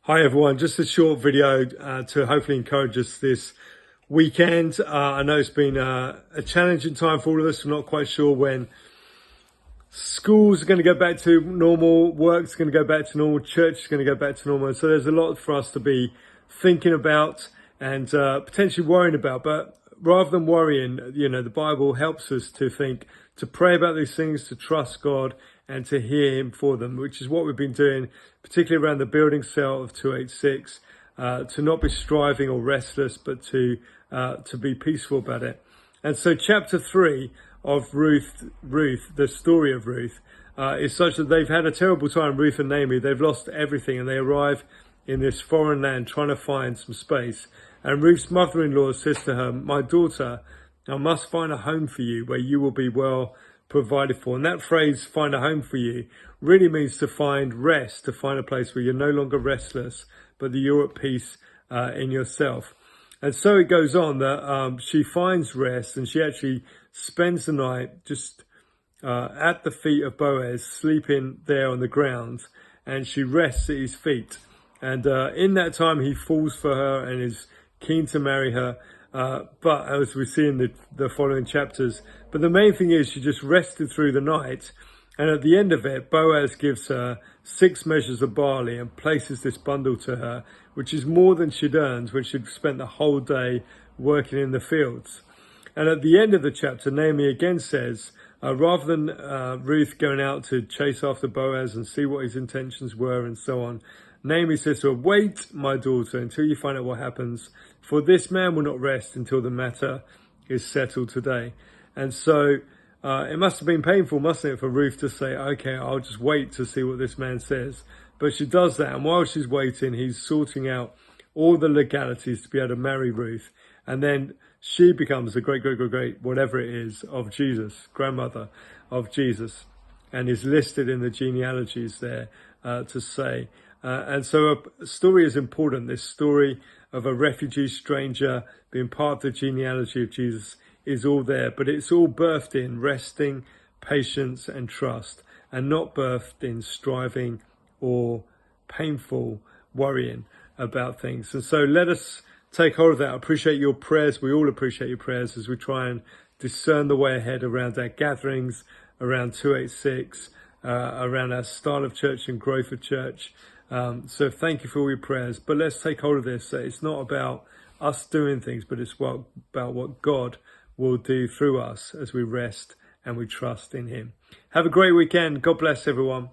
Hi everyone, just a short video to hopefully encourage us this weekend. I know it's been a challenging time for all of us. We're not quite sure when schools are going to go back to normal, work's going to go back to normal, church is going to go back to normal. So there's a lot for us to be thinking about and potentially worrying about. But rather than worrying, the Bible helps us to think, to pray about these things, to trust God and to hear him for them, which is what we've been doing, particularly around the building cell of 286, to not be striving or restless, but to be peaceful about it. And so chapter 3 of Ruth, the story of Ruth, is such that they've had a terrible time, Ruth and Naomi. They've lost everything and they arrive in this foreign land trying to find some space. And Ruth's mother-in-law says to her, "My daughter, I must find a home for you where you will be well provided for." And that phrase, "find a home for you," really means to find rest, to find a place where you're no longer restless, but that you're at peace in yourself. And so it goes on that she finds rest, and she actually spends the night just at the feet of Boaz, sleeping there on the ground, and she rests at his feet. And in that time, he falls for her and is keen to marry her. But as we see in the following chapters, but the main thing is she just rested through the night. And at the end of it, Boaz gives her 6 measures of barley and places this bundle to her, which is more than she'd earned when she'd spent the whole day working in the fields. And at the end of the chapter, Naomi again says, rather than Ruth going out to chase after Boaz and see what his intentions were and so on, Naomi says to her, "Wait, my daughter, until you find out what happens, for this man will not rest until the matter is settled today." And so it must have been painful, mustn't it, for Ruth to say, "Okay, I'll just wait to see what this man says." But she does that, and while she's waiting, he's sorting out all the legalities to be able to marry Ruth. And then she becomes the great, whatever it is, of Jesus, grandmother of Jesus, and is listed in the genealogies there to say. And so a story is important. This story of a refugee stranger being part of the genealogy of Jesus is all there, but it's all birthed in resting, patience and trust, and not birthed in striving or painful worrying about things. And so let us take hold of that. I appreciate your prayers. We all appreciate your prayers as we try and discern the way ahead around our gatherings, around 286, around our style of church and growth of church. So thank you for all your prayers. But let's take hold of this. It's not about us doing things, but it's about what God will do through us as we rest and we trust in him. Have a great weekend. God bless everyone.